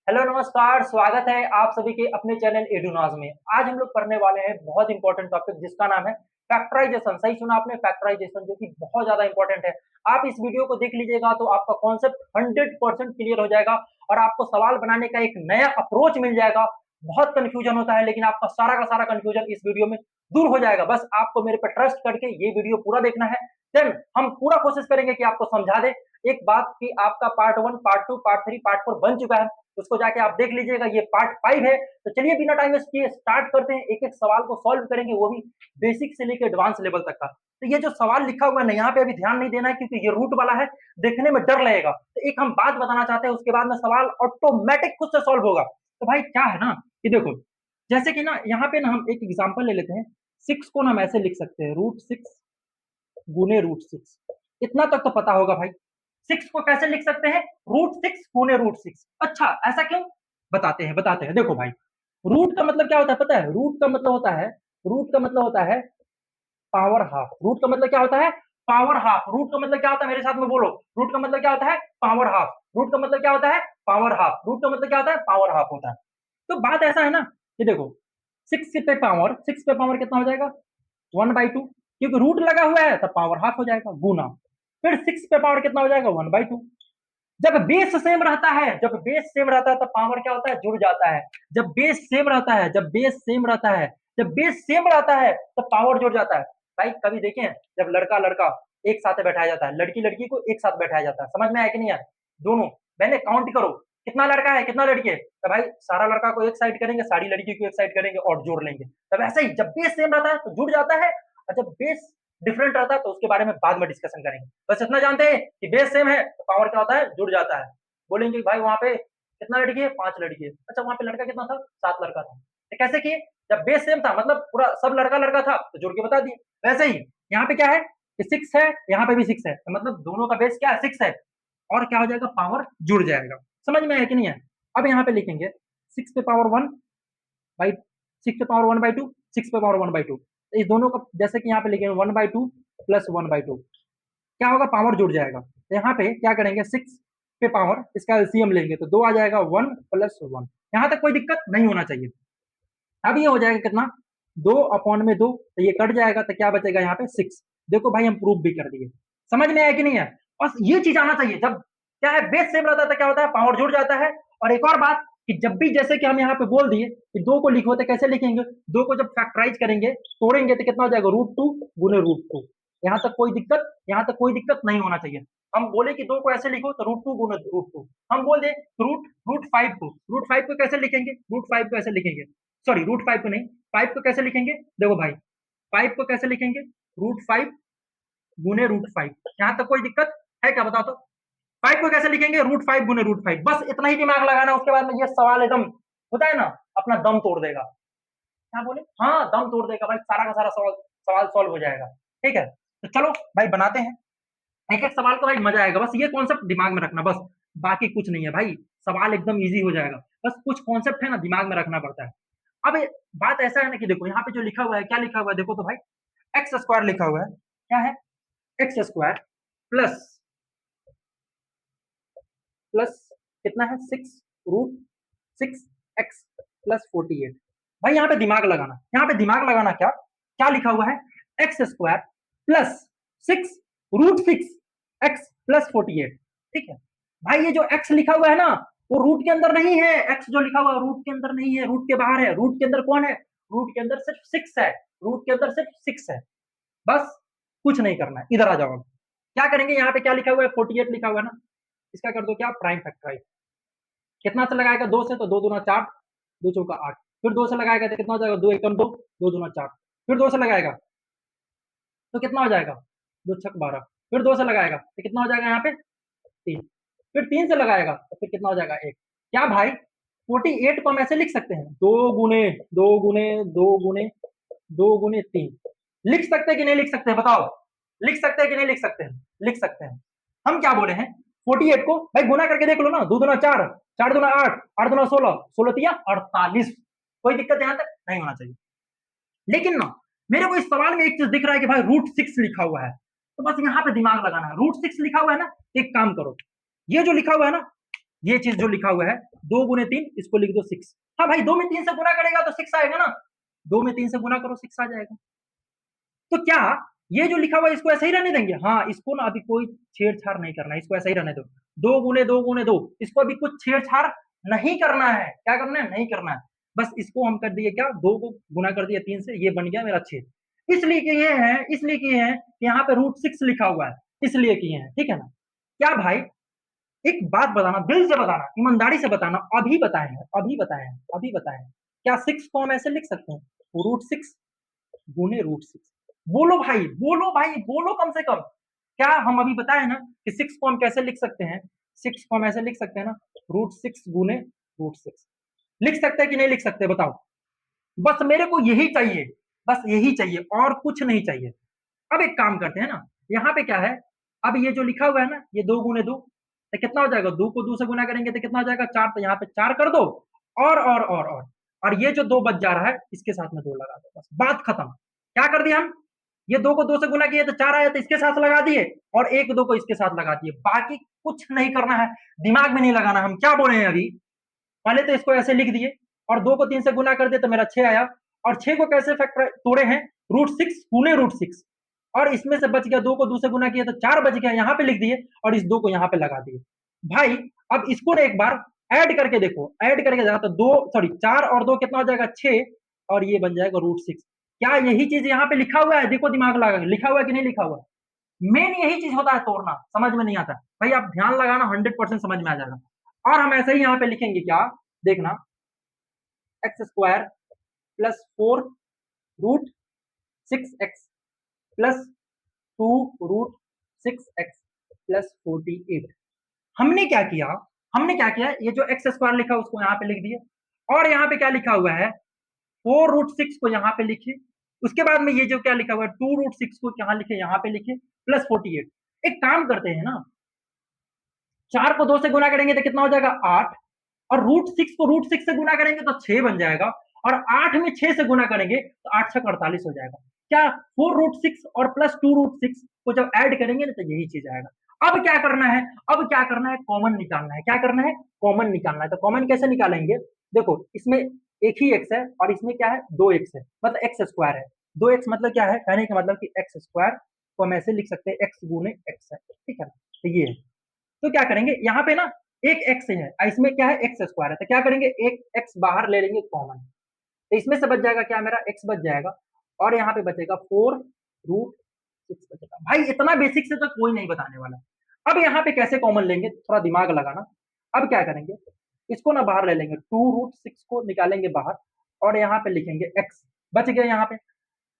Hello नमस्कार, स्वागत है आप सभी के अपने चैनल एडुनाज में। आज हम लोग पढ़ने वाले हैं बहुत इंपॉर्टेंट टॉपिक जिसका नाम है फैक्टराइजेशन। सही सुना आपने, फैक्टराइजेशन, जो कि बहुत ज्यादा इंपॉर्टेंट है। आप इस वीडियो को देख लीजिएगा तो आपका कॉन्सेप्ट 100% क्लियर हो जाएगा और आपको सवाल बनाने का एक नया अप्रोच मिल जाएगा। बहुत कंफ्यूजन होता है लेकिन आपका सारा का सारा कंफ्यूजन इस वीडियो में दूर हो जाएगा। बस आपको मेरे पे ट्रस्ट करके ये वीडियो पूरा देखना है। देन हम पूरा कोशिश करेंगे कि आपको समझा दे। एक बात कि आपका पार्ट 1, पार्ट 2, पार्ट 3, पार्ट 4 बन चुका है, उसको जाके आप देख लीजिएगा। ये पार्ट 5 है। तो चलिए बिना टाइम वेस्ट किए स्टार्ट करते हैं। एक एक सवाल को सॉल्व करेंगे, वो भी बेसिक से लेकर एडवांस लेवल तक का। तो ये जो सवाल लिखा हुआ है ना, यहाँ पे अभी ध्यान नहीं देना है क्योंकि ये रूट वाला है, देखने में डर लगेगा। तो एक हम बात बताना चाहते हैं, उसके बाद में सवाल ऑटोमेटिक खुद से सॉल्व होगा। तो भाई क्या है ना कि देखो, जैसे कि ना यहाँ पे ना हम एक एग्जाम्पल ले लेते हैं। 6 को ना हम ऐसे लिख सकते हैं, √6 गुने √6। इतना तक तो पता होगा भाई। 6 को कैसे लिख सकते हैं? √6 गुने √6। अच्छा, ऐसा क्यों? बताते हैं। देखो भाई, रूट का मतलब क्या होता है पता है? रूट का मतलब होता है पावर हाफ। रूट का मतलब क्या होता है? Power half. रूट का मतलब क्या होता है? मेरे साथ में बोलो। रूट का मतलब क्या होता है? Power half. रूट का मतलब क्या होता है? Power half. रूट का मतलब क्या होता है? पावर हाफ होता है। तो बात ऐसा है ना कि देखो, 6 पे पावर कितना हो जाएगा? 1/2। क्योंकि रूट लगा हुआ है तो पावर हाफ हो जाएगा, गुना। फिर 6 पे पावर कितना हो जाएगा? 1/2। जब बेस सेम रहता है तो पावर क्या होता है? जुड़ जाता है। जब बेस सेम रहता है तो पावर जुड़ जाता है। भाई कभी देखे हैं जब लड़का लड़का एक साथ बैठाया जाता है, लड़की लड़की को एक साथ बैठाया जाता है? समझ में आया कि नहीं यार? दोनों मैंने काउंट करो, कितना लड़का है कितना लड़की है, तो भाई सारा लड़का को एक साइड करेंगे, सारी लड़की को एक साइड करेंगे और जोड़ लेंगे। तब ऐसे ही जब बेस सेम रहता है तो जुड़ जाता है, और जब बेस डिफरेंट रहता है तो उसके बारे में बाद में डिस्कशन करेंगे। बस इतना जानते हैं कि बेस सेम है तो पावर क्या होता है? जुड़ जाता है। बोलेंगे भाई वहां पे कितना लड़की है? 5 लड़की है। अच्छा, वहां पे लड़का कितना था? 7 लड़का था। तो कैसे किए? जब बेस सेम था, मतलब पूरा सब लड़का लड़का था, तो जोड़ के बता दिए। वैसे ही यहाँ पे क्या है कि 6 है, यहाँ पे भी 6 है, तो मतलब दोनों का बेस क्या है? 6 है। और क्या हो जाएगा? पावर जुड़ जाएगा। समझ में आया कि नहीं है? अब यहाँ पे लिखेंगे 6 पे पावर 1 बाई 6 पे पावर 1/2, 6 पे पावर 1/2। इस दोनों का जैसे कि यहाँ पे लिखेंगे 1/2 प्लस 1/2, क्या होगा? पावर जुड़ जाएगा। तो यहाँ पे क्या करेंगे? 6 पे पावर, इसका एलसीएम लेंगे तो 2 आ जाएगा, 1 + 1। यहाँ तक कोई दिक्कत नहीं होना चाहिए। अब ये हो जाएगा कितना? 2/2। तो ये कट जाएगा तो क्या बचेगा यहाँ पे? 6। देखो भाई, हम प्रूफ भी कर दिए। समझ में आया कि नहीं है? बस ये चीज आना चाहिए। जब क्या है, बेस सेम रहता है तो क्या होता है? पावर जुड़ जाता है। और एक और बात कि जब भी जैसे कि हम यहाँ पे बोल दिए कि 2 को लिखो तो कैसे लिखेंगे? 2 को जब फैक्टराइज करेंगे, तोड़ेंगे, तो कितना हो जाएगा? √2 गुने √2। यहाँ तक कोई दिक्कत नहीं होना चाहिए। हम बोले कि 2 को ऐसे लिखो तो √2 गुने √2। हम बोल दे रूट रूट फाइव को कैसे लिखेंगे? √5 को ऐसे लिखेंगे, सॉरी √5 को नहीं, 5 को कैसे लिखेंगे? देखो भाई, 5 को कैसे लिखेंगे? √5 गुने √5। यहाँ तक कोई दिक्कत है क्या? बताओ तो। 5 को कैसे लिखेंगे? √5 गुने √5। बस इतना ही दिमाग लगाना, उसके बाद में ये सवाल एकदम होता है ना, अपना दम तोड़ देगा। क्या बोले? हाँ, दम तोड़ देगा भाई, सारा का सारा सवाल सवाल सॉल्व हो जाएगा। ठीक है, तो चलो भाई बनाते हैं एक एक सवाल को। भाई मजा आएगा, बस ये कॉन्सेप्ट दिमाग में रखना, बस बाकी कुछ नहीं है भाई। सवाल एकदम इजी हो जाएगा, बस कुछ कॉन्सेप्ट है ना दिमाग में रखना पड़ता है। अब बात ऐसा है ना कि देखो यहाँ पे जो लिखा हुआ है, क्या लिखा हुआ है देखो तो भाई, x² लिखा हुआ है। क्या है? x² प्लस प्लस कितना है? 6 √6x + 48। भाई यहाँ पे दिमाग लगाना, यहाँ पे दिमाग लगाना। क्या क्या लिखा हुआ है? x² plus 6 √6x + 48। ठीक है भाई, ये जो x लिखा हुआ है ना, वो रूट के अंदर नहीं है। x जो लिखा हुआ है रूट के अंदर नहीं है, रूट के बाहर है। रूट के अंदर कौन है? रूट के अंदर सिर्फ 6 है। रूट के अंदर सिर्फ 6 है। बस कुछ नहीं करना है, इधर आ जाओ। अब क्या करेंगे? यहाँ पे क्या लिखा हुआ है? 48 लिखा हुआ है ना, इसका कर दो क्या? Prime factorise. कितना से लगाएगा? 2 से, तो 2 दूना 4, 2 चौका 8। फिर 2 से लगाएगा तो कितना हो जाएगा? 2 एकम 2, 2 दूना 4। फिर 2 से लगाएगा तो कितना हो जाएगा? 2 छक 12। फिर 2 से लगाएगा तो कितना हो जाएगा यहाँ पे? 3। फिर 3 से लगाएगा तो फिर कितना हो जाएगा? 1। क्या भाई, 48 को हम ऐसे लिख सकते हैं, 2 गुने 2 गुने 2 गुने 3। लिख सकते हैं कि नहीं लिख सकते हैं? बताओ, लिख सकते हैं कि नहीं लिख सकते हैं? लिख सकते हैं। हम क्या बोले हैं? 48 को भाई गुना करके देख लो ना, 2 दूना 4, 4 दूना 8, 8 दूना 16, 16 तिया 48। कोई दिक्कत यहाँ तक नहीं होना चाहिए। लेकिन ना, मेरे को इस सवाल में एक चीज दिख रहा है कि भाई √6 लिखा हुआ है, तो बस यहाँ पे दिमाग लगाना है। √6 लिखा हुआ है ना, एक काम करो, ये जो लिखा हुआ है ना, ये चीज जो लिखा हुआ है 2 गुने 3, इसको लिख दो 6। हाँ भाई 2 में 3 से गुना करेगा तो 6 आएगा ना, 2 में 3 से गुना करो 6 आ जाएगा। तो क्या ये जो लिखा हुआ है इसको ऐसे ही रहने देंगे? हाँ, इसको ना अभी कोई छेड़छाड़ नहीं करना है, इसको ऐसे ही रहने दो। 2 गुने 2 इसको अभी कुछ छेड़छाड़ नहीं करना है। क्या करना है? नहीं करना है। बस इसको हम कर दिए क्या, 2 को गुना कर दिया 3 से, ये बन गया मेरा 6। इसलिए किए हैं, इसलिए किए हैं, यहाँ पे √6 लिखा हुआ है, इसलिए किए हैं। ठीक है ना? क्या भाई एक बात बताना, दिल से बताना, ईमानदारी से बताना, अभी बताए हैं, अभी बताए हैं, अभी बताए हैं, क्या 6 को हम ऐसे लिख सकते हैं? √6 गुने √6। बोलो भाई, बोलो भाई, बोलो कम से कम। क्या हम अभी बताए ना कि 6 को हम कैसे लिख सकते हैं? 6 को हम ऐसे लिख सकते हैं ना, √6 गुने √6। लिख सकते हैं कि नहीं लिख सकते बताओ? बस मेरे को यही चाहिए, बस यही चाहिए और कुछ नहीं चाहिए। अब एक काम करते हैं ना, यहाँ पे क्या है, अब ये जो लिखा हुआ है ना, ये 2 गुने 2, तो कितना हो जाएगा? 2 को 2 से गुना करेंगे तो कितना हो जाएगा? 4। तो यहाँ पे 4 कर दो, और ये जो 2 बच जा रहा है इसके साथ में 2 लगा दो, बस बात खत्म। क्या कर दिया हम? ये 2 को 2 से गुना किए तो 4 आया, तो इसके साथ लगा दिए, और 1 2 को इसके साथ लगा दिए। बाकी कुछ नहीं करना है, दिमाग में नहीं लगाना। हम क्या बोले हैं अभी? पहले तो इसको ऐसे लिख दिए, और 2 को 3 से गुना कर दिए तो मेरा 6 आया, और 6 को कैसे फैक्टर तोड़े हैं? √6 गुने √6, और इसमें से बच गया, 2 को 2 से गुना किया तो 4 बच गया, यहाँ पे लिख दिए, और इस 2 को यहाँ पे लगा दिए। भाई अब इसको ना एक बार ऐड करके देखो, ऐड करके देखो तो 2 सॉरी 4 और 2 कितना हो जाएगा? 6, और ये बन जाएगा √6। क्या यही चीज यहाँ पे लिखा हुआ है? देखो दिमाग लगा, लिखा हुआ है कि नहीं लिखा हुआ है? मेन यही चीज होता है तोड़ना, समझ में नहीं आता भाई। आप ध्यान लगाना, 100% समझ में आ जाएगा। और हम ऐसे ही यहाँ पे लिखेंगे क्या, देखना, x² plus 4√6x plus 2√6x plus 48। हमने क्या किया, हमने क्या किया, ये जो x² लिखा उसको यहाँ पे लिख दिए, और यहाँ पे क्या लिखा हुआ है? 4√6 को यहाँ पे लिखे, उसके बाद में ये जो क्या लिखा हुआ है 2√6 को यहाँ लिखे, यहाँ पे लिखे, प्लस 48। एक काम करते हैं ना, 4 को 2 से गुना करेंगे तो कितना हो जाएगा? 8, और √6 को √6 से गुना करेंगे तो 6 बन जाएगा, और 8 में 6 से गुना करेंगे तो 8 6 48 हो जाएगा। क्या 4√6 और प्लस 2√6 को जब ऐड करेंगे ना तो यही चीज आएगा। अब क्या करना है? अब क्या करना है? कॉमन निकालना है। क्या करना है? कॉमन निकालना है। तो कॉमन कैसे निकालेंगे? देखो इसमें एक ही x है, और इसमें क्या है? 2x है, मतलब x² है। 2x मतलब क्या है? कहने का मतलब कि x² को हम ऐसे लिख सकते हैं, x गुने x है। ठीक है ना? तो ये है। तो क्या करेंगे, यहाँ पे ना एक x है, इसमें क्या है? x²। है तो क्या करेंगे, एक x बाहर ले लेंगे कॉमन, तो इसमें से बच जाएगा क्या? मेरा x बच जाएगा, और यहाँ पे बचेगा 4√6 बचेगा। भाई इतना बेसिक से तो कोई नहीं बताने वाला। अब यहाँ पे कैसे कॉमन लेंगे, थोड़ा दिमाग लगाना। अब क्या करेंगे, इसको ना बाहर ले लेंगे, 2√6 को निकालेंगे बाहर, और यहाँ पे लिखेंगे x, बच गया यहाँ पे,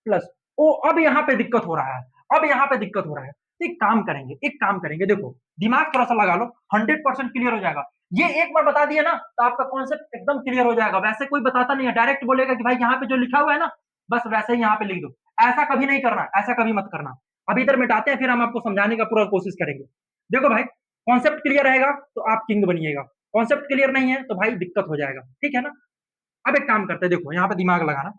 प्लस ओ। अब यहाँ पे दिक्कत हो रहा है, अब यहाँ पे दिक्कत हो रहा है। एक काम करेंगे, एक काम करेंगे, देखो दिमाग थोड़ा सा लगा लो, 100% क्लियर हो जाएगा। ये एक बार बता दिया ना तो आपका कॉन्सेप्ट एकदम क्लियर हो जाएगा। वैसे कोई बताता नहीं है, डायरेक्ट बोलेगा कि भाई यहाँ पे जो लिखा हुआ है ना बस वैसे ही यहाँ पे लिख दो। ऐसा कभी नहीं करना, ऐसा कभी मत करना। अब इधर मिटाते हैं, फिर हम आपको समझाने का पूरा कोशिश करेंगे। देखो भाई, कॉन्सेप्ट क्लियर रहेगा तो आप किंग बनिएगा, कॉन्सेप्ट क्लियर नहीं है तो भाई दिक्कत हो जाएगा। ठीक है ना? अब एक काम करते हैं, देखो यहाँ पे दिमाग लगाना।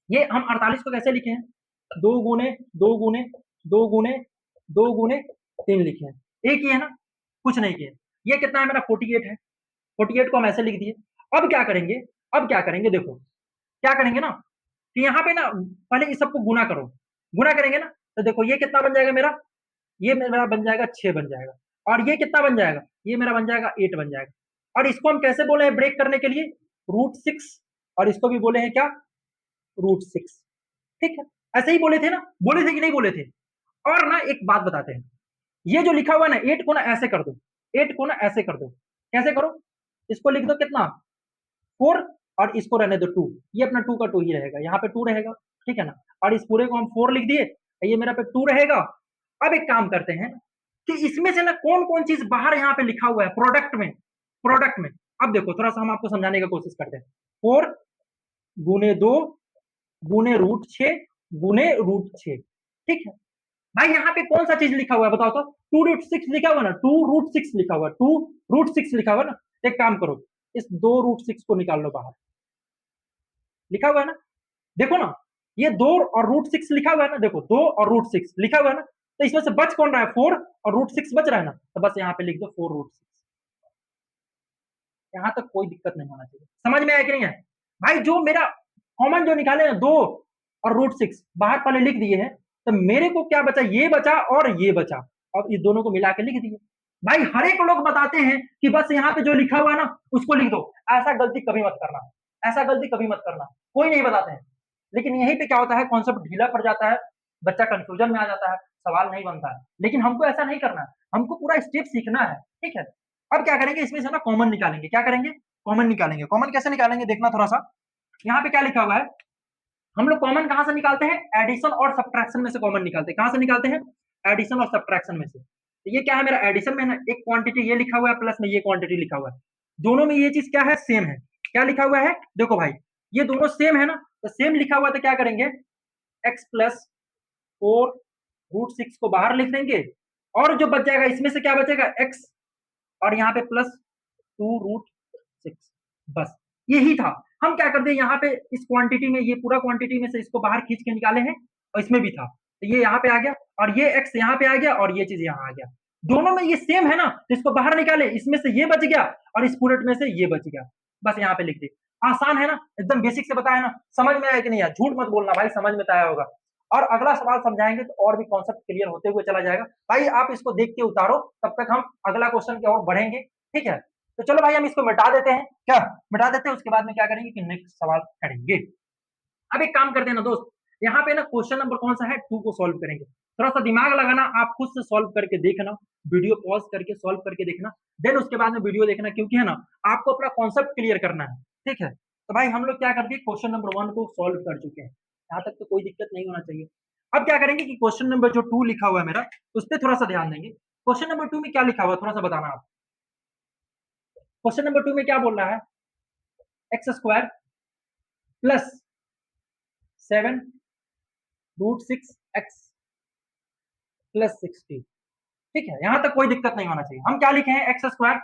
ये हम 48 को कैसे लिखे हैं? 2 गुने 2 गुने 2 गुने 2 गुने 3 लिखे हैं। एक ही है ना, कुछ नहीं किए। ये कितना है मेरा? 48 है। 48 को हम ऐसे लिख दिए। अब क्या करेंगे, अब क्या करेंगे, देखो क्या करेंगे ना कि यहाँ पे ना पहले इस सबको गुना करो। गुना करेंगे ना तो देखो ये कितना बन जाएगा मेरा? ये मेरा बन जाएगा 6 बन जाएगा, और ये कितना बन जाएगा? ये मेरा बन जाएगा 8 बन जाएगा। और इसको हम कैसे बोले हैं ब्रेक करने के लिए? √6, और इसको भी बोले हैं क्या? √6। ठीक है, ऐसे ही बोले थे ना, बोले थे कि नहीं बोले थे? और ना एक बात बताते हैं, ये जो लिखा हुआ है ना 8 को ना ऐसे कर दो, 8 को ना ऐसे कर दो। कैसे करो? इसको लिख दो कितना? 4, और इसको रहने दो 2। ये अपना 2 का 2 ही रहेगा, यहाँ पे 2 रहेगा। ठीक है ना? और इस पूरे को हम 4 लिख दिए, ये मेरा पे 2 रहेगा। अब एक काम करते हैं कि इसमें से ना कौन कौन चीज बाहर यहाँ पे लिखा हुआ है प्रोडक्ट में, प्रोडक्ट में। अब देखो थोड़ा सा हम आपको समझाने की कोशिश करते हैं। 4 गुने 2 गुने √6 गुने √6। ठीक है भाई, यहाँ पे कौन सा चीज लिखा हुआ है बताओ तो? 2√6 लिखा हुआ ना, 2√6 लिखा हुआ, 2√6 लिखा हुआ ना। एक काम करो, इस 2√6 को निकाल लो बाहर। लिखा हुआ है ना, देखो ना, ये 2 और √6 लिखा हुआ है ना, देखो 2 और √6 लिखा हुआ है ना, तो इसमें से बच कौन रहा है? 4, और √6 बच रहा है ना, तो बस यहाँ पे लिख दो 4√6। यहाँ तक कोई दिक्कत नहीं होना चाहिए। समझ में आया कि नहीं है भाई? जो मेरा कॉमन जो निकाले ना 2 और √6 बाहर पहले लिख दिए हैं, तो मेरे को क्या बचा, ये बचा और ये बचा। अब इस दोनों को मिला के लिख दिए। भाई हर एक लोग बताते हैं कि बस यहाँ पे जो लिखा हुआ है ना उसको लिख दो। ऐसा गलती कभी मत करना, ऐसा गलती कभी मत करना, कोई नहीं बताते हैं। लेकिन यहीं पे क्या होता है, कॉन्सेप्ट ढीला पड़ जाता है, बच्चा कंफ्यूजन में आ जाता है, सवाल नहीं बनता है। लेकिन हमको ऐसा नहीं करना है, हमको पूरा स्टेप सीखना है, ठीक है। अब क्या करेंगे, इसमें से ना कॉमन निकालेंगे। क्या करेंगे, कॉमन निकालेंगे। कॉमन कैसे निकालेंगे देखना थोड़ा सा। यहाँ पे क्या लिखा हुआ है, हम लोग कॉमन कहां से निकालते हैं, एडिशन और सब्ट्रैक्शन में से कॉमन निकालते हैं। कहां से निकालते हैं, एडिशन और सब्ट्रैक्शन में से। तो ये क्या है, मेरा एडिशन में ना एक क्वांटिटी ये लिखा हुआ है, प्लस में ये क्वांटिटी लिखा हुआ है। दोनों में ये चीज क्या है, सेम है। क्या लिखा हुआ है, देखो भाई ये दोनों सेम है ना, तो सेम लिखा हुआ तो क्या करेंगे, x प्लस 4 √6 को बाहर लिख देंगे, और जो बच जाएगा इसमें से क्या बचेगा, x, और यहाँ पे प्लस 2 √6। बस यही था। हम क्या करते हैं, यहाँ पे इस क्वांटिटी में, ये पूरा क्वांटिटी में से इसको बाहर खींच के निकाले हैं, और इसमें भी था, तो ये यहाँ पे आ गया, और ये x यहाँ पे आ गया, और ये चीज यहाँ आ गया। दोनों में ये सेम है ना, तो इसको बाहर निकाले, इसमें से ये बच गया और इस पूरे में से ये बच गया। बस यहाँ पे लिख दी। आसान है ना, एकदम बेसिक से बताया ना, समझ में आया कि नहीं आया? झूठ मत बोलना भाई, समझ में तो आया होगा। और अगला सवाल समझाएंगे तो और भी कॉन्सेप्ट क्लियर होते हुए चला जाएगा। भाई आप इसको देख के उतारो, तब तक हम अगला क्वेश्चन की ओर बढ़ेंगे, ठीक है। तो चलो भाई हम इसको मिटा देते हैं, क्या मिटा देते हैं, उसके बाद में क्या करेंगे कि नेक्स्ट सवाल करेंगे। अब एक काम करते हैं ना दोस्त, यहाँ पे ना क्वेश्चन नंबर कौन सा है, 2 को सॉल्व करेंगे। थोड़ा सा दिमाग लगाना, आप खुद से सॉल्व करके देखना, वीडियो पॉज करके सॉल्व करके देखना, देन उसके बाद में वीडियो देखना, क्योंकि है ना आपको अपना कॉन्सेप्ट क्लियर करना है, ठीक है। तो भाई हम लोग क्या कर दिए, क्वेश्चन नंबर 1 को सॉल्व कर चुके हैं, यहाँ तक तो कोई दिक्कत नहीं होना चाहिए। अब क्या करेंगे कि क्वेश्चन नंबर जो 2 लिखा हुआ है मेरा, उस पर थोड़ा सा ध्यान देंगे। क्वेश्चन नंबर 2 में क्या लिखा हुआ है, थोड़ा सा बताना आप। क्वेश्चन नंबर 2 में क्या बोल रहा है, x² प्लस 7 √6x प्लस 60, ठीक है। यहां तक कोई दिक्कत नहीं होना चाहिए। हम क्या लिखे हैं, x²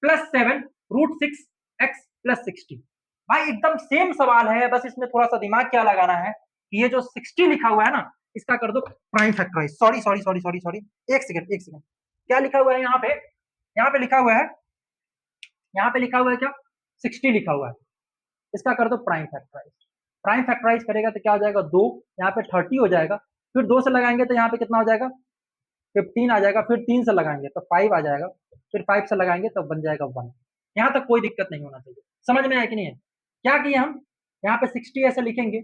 प्लस 7 √6x प्लस 60। भाई एकदम सेम सवाल है, बस इसमें थोड़ा सा दिमाग क्या लगाना है कि ये जो 60 लिखा हुआ है ना, इसका कर दो prime factorise. Sorry sorry sorry sorry sorry, एक सेकंड एक सेकंड। क्या लिखा हुआ है यहाँ पे, यहाँ पे लिखा हुआ है, यहाँ पे लिखा हुआ है क्या, 60 लिखा हुआ है, इसका कर दो प्राइम फैक्टराइज। प्राइम फैक्टराइज करेगा तो क्या हो जाएगा, 2, यहाँ पे 30 हो जाएगा, फिर 2 से लगाएंगे तो यहाँ पे कितना हो जाएगा, 15 आ जाएगा, फिर 3 से लगाएंगे तो 5 आ जाएगा, फिर 5 से लगाएंगे तो बन जाएगा 1। यहाँ तक कोई दिक्कत नहीं होना चाहिए। समझ में आया कि नहीं है? क्या किए हम, यहाँ पे 60 ऐसे लिखेंगे,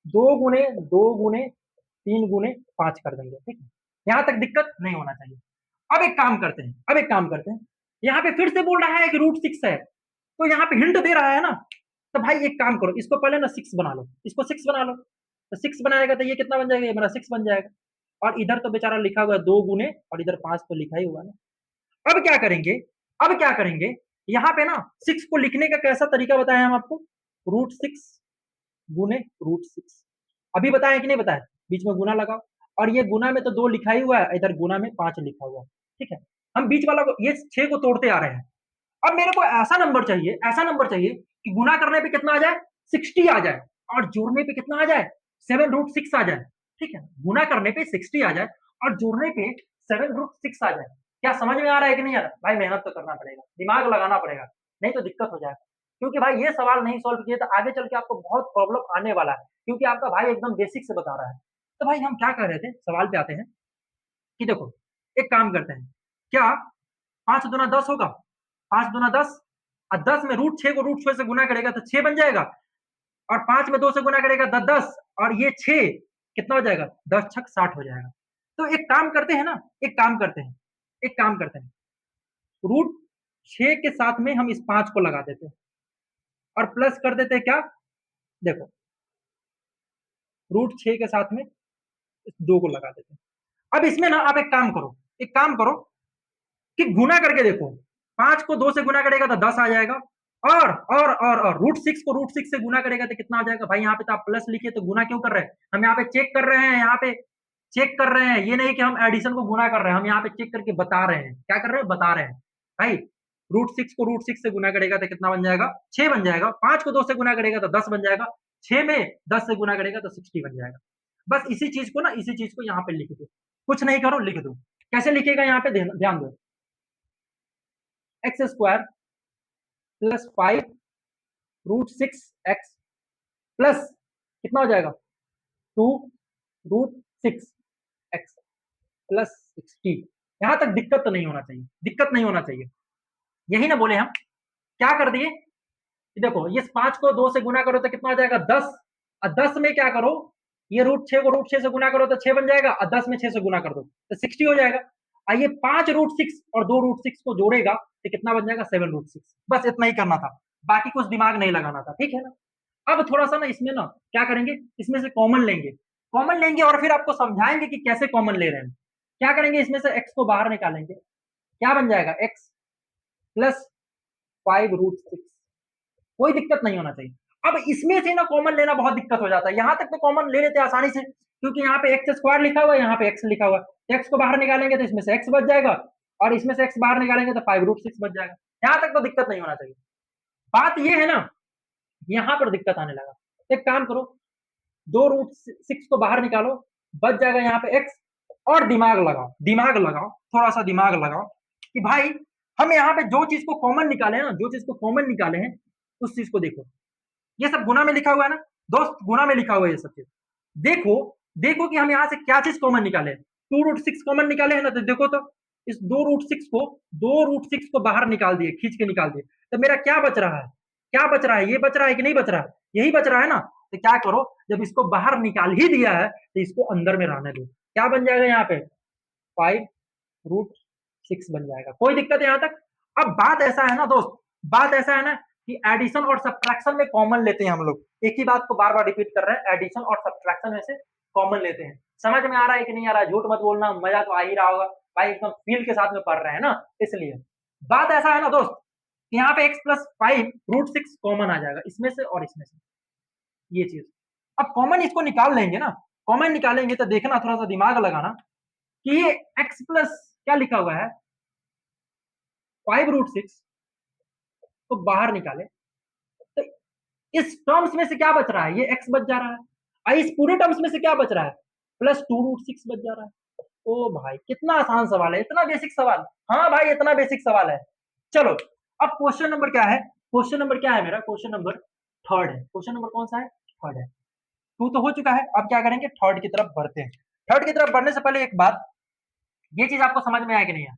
2 गुने 2 गुने 3 गुने 5 कर देंगे, ठीक है। यहाँ तक दिक्कत नहीं होना चाहिए। अब एक काम करते हैं, अब एक काम करते हैं, यहाँ पे फिर से बोल रहा है कि √6 है, तो यहाँ पे हिंट दे रहा है ना, तो भाई एक काम करो, इसको पहले ना 6 बना लो, इसको 6 बना लो, तो 6 बनाएगा तो ये कितना बन जाएगा, ये मेरा 6 बन जाएगा। और इधर तो बेचारा लिखा हुआ है 2 गुने, और इधर 5 तो लिखा ही हुआ है ना। अब क्या करेंगे, अब क्या करेंगे, यहाँ पे ना 6 को लिखने का कैसा तरीका बताया हम आपको, √6 गुने √6। अभी बताया कि नहीं बताया, बीच में गुना लगाओ, और ये गुना में तो 2 लिखा ही हुआ है, इधर गुना में 5 लिखा हुआ है, ठीक है। हम बीच वाला को, ये 6 को तोड़ते आ रहे हैं। अब मेरे को ऐसा नंबर चाहिए, ऐसा नंबर चाहिए कि गुना करने पे कितना आ जाए, 60 आ जाए, और जोड़ने पे कितना आ जाए, 7 √6 आ जाए, ठीक है। गुना करने पे 60 आ जाए और जोड़ने पे 7 √6 आ जाए। क्या समझ में आ रहा है कि नहीं आ रहा? भाई मेहनत तो करना पड़ेगा, दिमाग लगाना पड़ेगा, नहीं तो दिक्कत हो जाएगा। क्योंकि भाई ये सवाल नहीं सॉल्व किए तो आगे चल के आपको बहुत प्रॉब्लम आने वाला है, क्योंकि आपका भाई एकदम बेसिक से बता रहा है। तो भाई हम क्या कर रहे थे, सवाल पे आते हैं कि देखो एक काम करते हैं, क्या 5 दूना 10 होगा, 5 दूना 10, और 10 में √6 को √6 से गुना करेगा तो 6 बन जाएगा, और 5 में 2 से गुना करेगा तो 10, और ये 6 कितना हो जाएगा, 10 छक 60 हो जाएगा। तो एक काम करते हैं ना, एक काम करते हैं, एक काम करते हैं, √6 के साथ में हम इस 5 को लगा देते हैं, और प्लस कर देते हैं क्या, देखो √6 के साथ में इस 2 को लगा देते हैं। अब इसमें ना आप एक काम करो, एक काम करो कि गुना करके देखो, 5 को 2 से गुना करेगा तो 10 आ जाएगा, और √6 को √6 से गुना करेगा तो कितना आ जाएगा। भाई यहाँ पे तो आप प्लस लिखिए, तो गुना क्यों कर रहे हैं, हम यहाँ पे चेक कर रहे हैं, यहाँ पे चेक कर रहे हैं, ये नहीं कि हम एडिशन को गुना कर रहे हैं, हम यहाँ पे चेक करके बता रहे हैं। क्या कर रहे हैं, बता रहे हैं। भाई √6 को √6 से गुना करेगा तो कितना बन जाएगा, 6 बन जाएगा, 5 को 2 से गुना करेगा तो 10 बन जाएगा, 6 में 10 से गुना करेगा तो 60 बन जाएगा। बस इसी चीज को ना, इसी चीज को यहाँ पे लिख दो, कुछ नहीं करो, लिख दो। कैसे लिखेगा यहाँ पे ध्यान दो, x² प्लस 5√6x प्लस कितना हो जाएगा 2√6x प्लस 60। यहां तक दिक्कत तो नहीं होना चाहिए, दिक्कत नहीं होना चाहिए। यही ना बोले हम, क्या कर दिए, देखो ये 5 को 2 से गुना करो तो कितना हो जाएगा 10, और 10 में क्या करो, ये √6 को √6 से गुना करो तो 6 बन जाएगा, और 10 में 6 से गुना कर दो तो 60 हो जाएगा। और ये 5√6 और 2√6 को जोड़ेगा तो कितना बन जाएगा 7√6। बस इतना ही करना था, बाकी कुछ दिमाग नहीं लगाना था, ठीक है ना। अब थोड़ा सा ना इसमें ना क्या करेंगे, इसमें से कॉमन लेंगे, कॉमन लेंगे और फिर आपको समझाएंगे कि कैसे कॉमन ले रहे हैं। क्या करेंगे, इसमें से x को बाहर निकालेंगे, क्या बन जाएगा x प्लस 5√6। कोई दिक्कत नहीं होना चाहिए। अब इसमें से ना कॉमन लेना बहुत दिक्कत हो जाता है, यहां तक तो कॉमन ले लेते हैं आसानी से, क्योंकि यहाँ पे एक्स स्क्वायर लिखा हुआ है, यहाँ पे एक्स लिखा हुआ है, एक्स को बाहर निकालेंगे तो इसमें से एक्स बच जाएगा, और इसमें से एक्स बाहर निकालेंगे तो 5√6 बच जाएगा। यहाँ तक तो दिक्कत नहीं होना चाहिए। बात ये है ना, यहाँ पर दिक्कत आने लगा। एक काम करो, 2√6 को बाहर निकालो, बच जाएगा यहाँ पे एक्स, और दिमाग लगाओ, दिमाग लगाओ, थोड़ा सा दिमाग लगाओ कि भाई हम यहाँ पे जो चीज को कॉमन निकाले हैं ना, जो चीज को कॉमन निकाले हैं उस चीज को देखो। ये सब गुना में लिखा हुआ है ना दोस्त, गुना में लिखा हुआ है ये सब चीज। देखो देखो कि हम यहाँ से क्या चीज कॉमन निकाले, 2√6 कॉमन निकाले हैं ना, तो देखो तो इस 2√6 को बाहर निकाल दिए, खींच के निकाल दिए, तो मेरा क्या बच रहा है, क्या बच रहा है, ये बच रहा है कि नहीं बच रहा है, यही बच रहा है ना। तो क्या करो, जब इसको बाहर निकाल ही दिया है तो इसको अंदर में रहने दो, क्या बन जाएगा यहाँ पे 5√6 बन जाएगा। कोई दिक्कत है यहाँ तक। अब बात ऐसा है ना दोस्त, बात ऐसा है ना कि एडिशन और सब्ट्रैक्शन में कॉमन लेते हैं हम लोग, एक ही बात को बार बार रिपीट कर रहे हैं, एडिशन और सब्ट्रैक्शन में से कॉमन लेते हैं। समझ में आ रहा है कि नहीं आ रहा है, झूठ मत बोलना, मजा तो आ ही रहा होगा भाई, एकदम फील के साथ में पढ़ रहे हैं ना, इसलिए। बात ऐसा है ना दोस्त, यहाँ पे x प्लस 5√6 कॉमन आ जाएगा इसमें से और इसमें से, ये चीज। अब कॉमन इसको निकाल लेंगे ना, कॉमन निकालेंगे तो देखना, थोड़ा सा दिमाग लगाना कि ये x प्लस क्या लिखा हुआ है 5√6 तो बाहर निकाले, तो इस टर्म्स में से क्या बच रहा है, ये x बच जा रहा है, और इस पूरे टर्म्स में से क्या बच रहा है, प्लस 2√6 बच जा रहा है। ओ भाई कितना आसान सवाल है, इतना बेसिक सवाल, हाँ भाई इतना बेसिक सवाल है। चलो अब क्वेश्चन नंबर क्या है, क्वेश्चन नंबर क्या है मेरा, क्वेश्चन नंबर थर्ड है। क्वेश्चन नंबर कौन सा है, थर्ड है। टू तो हो चुका है, अब क्या करेंगे, थर्ड की तरफ बढ़ते हैं। थर्ड की तरफ बढ़ने से पहले एक बात, ये चीज आपको समझ में आया कि नहीं आया,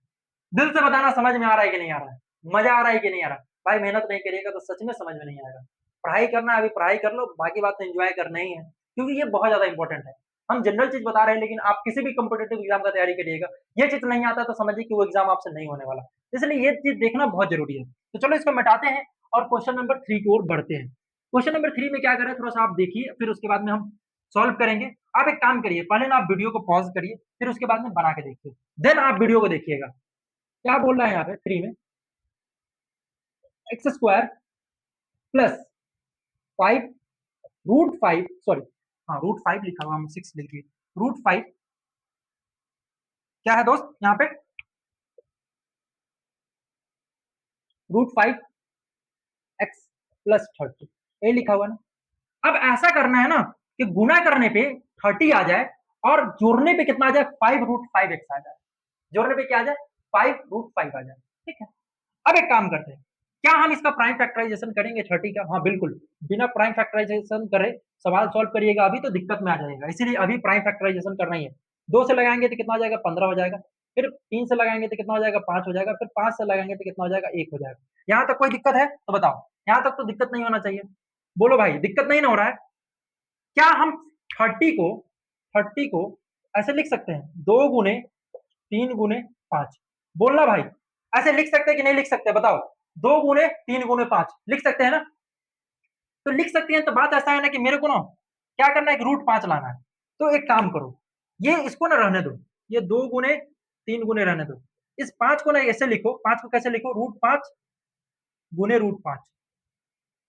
दिल से बताना समझ में आ रहा है कि नहीं आ रहा है, मजा आ रहा है कि नहीं आ रहा। भाई मेहनत नहीं करिएगा तो सच में समझ में नहीं आएगा। पढ़ाई करना है अभी पढ़ाई कर लो, बाकी बात तो एंजॉय करना ही है, क्योंकि ये बहुत ज्यादा इंपॉर्टेंट है। हम जनरल चीज बता रहे हैं, लेकिन आप किसी भी कम्पिटेटिव एग्जाम का तैयारी करिएगा, ये चीज नहीं आता तो समझिए कि वो एग्जाम आपसे नहीं होने वाला, इसलिए ये चीज देखना बहुत जरूरी है। तो चलो इसको मिटाते हैं और क्वेश्चन नंबर 3 की ओर बढ़ते हैं। क्वेश्चन नंबर 3 में क्या करें, थोड़ा सा आप देखिए, फिर उसके बाद में हम सॉल्व करेंगे। आप एक काम करिए, पहले ना आप वीडियो को पॉज करिए, फिर उसके बाद में बना के देखिए, देन आप वीडियो को देखिएगा। क्या बोल रहा है यहाँ पे 3 में, x² प्लस 5√5, सॉरी हाँ √5 लिखा हुआ, हम 6 लिख दिए, √5 क्या है दोस्त यहाँ पे, √5x प्लस 30, ये लिखा हुआ ना। अब ऐसा करना है ना कि गुना करने पे 30 आ जाए और जोड़ने पे कितना आ जाए, 5√5x आ जाए, जोड़ने पे क्या आ जाए 5√5 आ जाए, ठीक है। अब एक काम करते हैं, क्या हम इसका प्राइम फैक्टराइजेशन करेंगे 30 का, हाँ बिल्कुल, बिना प्राइम फैक्टराइजेशन करे सवाल सॉल्व करिएगा अभी तो दिक्कत में आ जाएगा, इसीलिए अभी प्राइम फैक्टराइजेशन करना ही है। 2 से लगाएंगे तो कितना हो जाएगा 15 हो जाएगा, फिर 3 से लगाएंगे तो कितना हो जाएगा 5 हो जाएगा, फिर 5 से लगाएंगे तो कितना हो जाएगा 1 हो जाएगा। यहाँ तक कोई दिक्कत है तो बताओ, यहाँ तक तो दिक्कत नहीं होना चाहिए, बोलो भाई दिक्कत नहीं ना हो रहा है। क्या हम 30 को 30 को ऐसे लिख सकते हैं, 2 गुने 3 गुने 5, बोलना भाई, ऐसे लिख सकते हैं कि नहीं लिख सकते बताओ, 2 गुने 3 गुने 5 लिख सकते हैं ना, तो लिख सकते हैं। तो बात ऐसा है ना कि मेरे को ना क्या करना है, कि √5 लाना है। तो एक काम करो, ये इसको ना रहने दो, ये 2 गुने 3 गुने रहने दो, इस 5 को ना ऐसे लिखो, 5 को कैसे लिखो, √5 गुने √5,